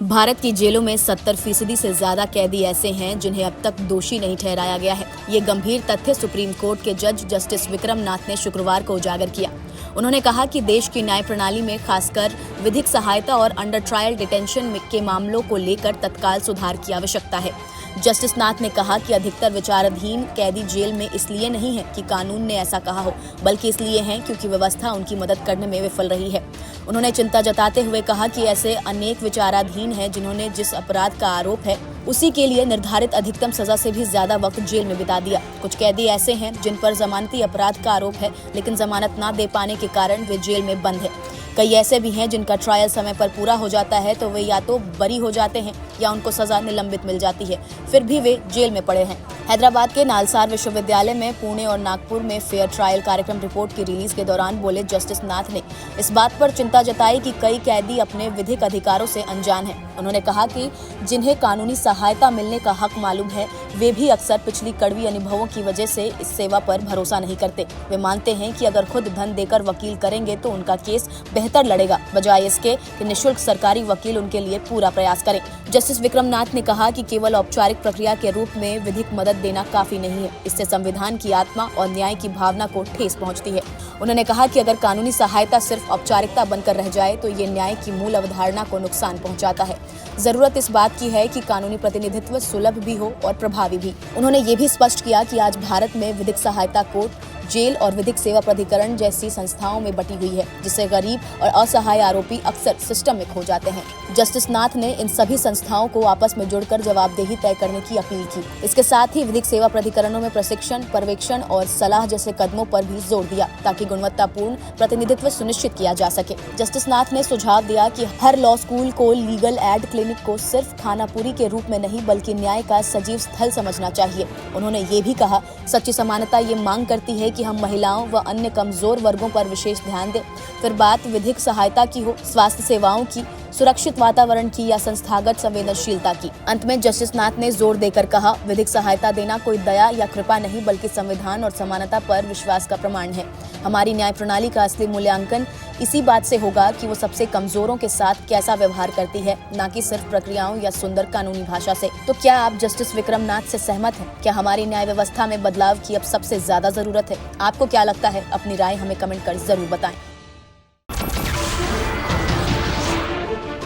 भारत की जेलों में 70% से ज्यादा कैदी ऐसे हैं जिन्हें अब तक दोषी नहीं ठहराया गया है। ये गंभीर तथ्य सुप्रीम कोर्ट के जज जस्टिस विक्रम नाथ ने शुक्रवार को उजागर किया। उन्होंने कहा कि देश की न्याय प्रणाली में खासकर विधिक सहायता और अंडर ट्रायल डिटेंशन के मामलों को लेकर तत्काल सुधार की आवश्यकता है। जस्टिस नाथ ने कहा कि अधिकतर विचाराधीन कैदी जेल में इसलिए नहीं है कि कानून ने ऐसा कहा हो, बल्कि इसलिए हैं क्योंकि व्यवस्था उनकी मदद करने में विफल रही है। उन्होंने चिंता जताते हुए कहा कि ऐसे अनेक विचाराधीन हैं जिन्होंने जिस अपराध का आरोप है उसी के लिए निर्धारित अधिकतम सजा से भी ज्यादा वक्त जेल में बिता दिया। कुछ कैदी ऐसे हैं जिन पर जमानती अपराध का आरोप है, लेकिन जमानत न दे पाने के कारण वे जेल में बंद है। कई ऐसे भी हैं जिनका ट्रायल समय पर पूरा हो जाता है तो वे या तो बरी हो जाते हैं या उनको सजा निलंबित मिल जाती है, फिर भी वे जेल में पड़े हैं। हैदराबाद के नालसार विश्वविद्यालय में पुणे और नागपुर में फेयर ट्रायल कार्यक्रम रिपोर्ट की रिलीज के दौरान बोले जस्टिस नाथ ने इस बात पर चिंता जताई कि कई कैदी अपने विधिक अधिकारों से अनजान हैं। उन्होंने कहा कि जिन्हें कानूनी सहायता मिलने का हक मालूम है वे भी अक्सर पिछली कड़वी अनुभवों की वजह से इस सेवा पर भरोसा नहीं करते। वे मानते हैं कि अगर खुद धन देकर वकील करेंगे तो उनका केस बेहतर लड़ेगा, बजाय इसके कि निःशुल्क सरकारी वकील उनके लिए पूरा प्रयास करें। जस्टिस विक्रम नाथ ने कहा कि केवल औपचारिक प्रक्रिया के रूप में विधिक मदद देना काफी नहीं है, इससे संविधान की आत्मा और न्याय की भावना को ठेस पहुंचती है। उन्होंने कहा कि अगर कानूनी सहायता सिर्फ औपचारिकता बनकर रह जाए तो ये न्याय की मूल अवधारणा को नुकसान पहुंचाता है। जरूरत इस बात की है कि कानूनी प्रतिनिधित्व सुलभ भी हो और प्रभावी भी। उन्होंने ये भी स्पष्ट किया कि आज भारत में विधिक सहायता कोर्ट, जेल और विधिक सेवा प्राधिकरण जैसी संस्थाओं में बटी हुई है, जिससे गरीब और असहाय आरोपी अक्सर सिस्टम में खो जाते हैं। जस्टिस नाथ ने इन सभी संस्थाओं को आपस में जुड़कर जवाबदेही तय करने की अपील की। इसके साथ ही विधिक सेवा प्राधिकरणों में प्रशिक्षण, पर्यवेक्षण और सलाह जैसे कदमों पर भी जोर दिया ताकि गुणवत्तापूर्ण प्रतिनिधित्व सुनिश्चित किया जा सके। जस्टिस नाथ ने सुझाव दिया कि हर लॉ स्कूल को लीगल एड क्लिनिक को सिर्फ खानापुरी के रूप में नहीं बल्कि न्याय का सजीव स्थल समझना चाहिए। उन्होंने ये भी कहा, सच्ची समानता ये मांग करती है कि हम महिलाओं व अन्य कमजोर वर्गों पर विशेष ध्यान दें, फिर बात विधिक सहायता की हो, स्वास्थ्य सेवाओं की, सुरक्षित वातावरण की या संस्थागत संवेदनशीलता की। अंत में जस्टिस नाथ ने जोर देकर कहा, विधिक सहायता देना कोई दया या कृपा नहीं बल्कि संविधान और समानता पर विश्वास का प्रमाण है। हमारी न्याय प्रणाली का असली मूल्यांकन इसी बात से होगा कि वो सबसे कमजोरों के साथ कैसा व्यवहार करती है, न कि सिर्फ प्रक्रियाओं या सुंदर कानूनी भाषा से। तो क्या आप जस्टिस विक्रम नाथ से सहमत हैं? क्या हमारी न्याय व्यवस्था में बदलाव की अब सबसे ज्यादा जरूरत है? आपको क्या लगता है? अपनी राय हमें कमेंट कर जरूर बताएं।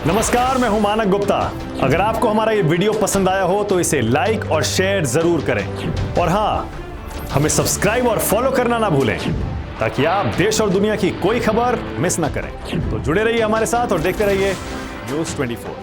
नमस्कार, मैं हूं मानक गुप्ता। अगर आपको हमारा ये वीडियो पसंद आया हो तो इसे लाइक और शेयर जरूर करें, और हाँ, हमें सब्सक्राइब और फॉलो करना ना भूलें ताकि आप देश और दुनिया की कोई खबर मिस ना करें। तो जुड़े रहिए हमारे साथ और देखते रहिए न्यूज़ 24।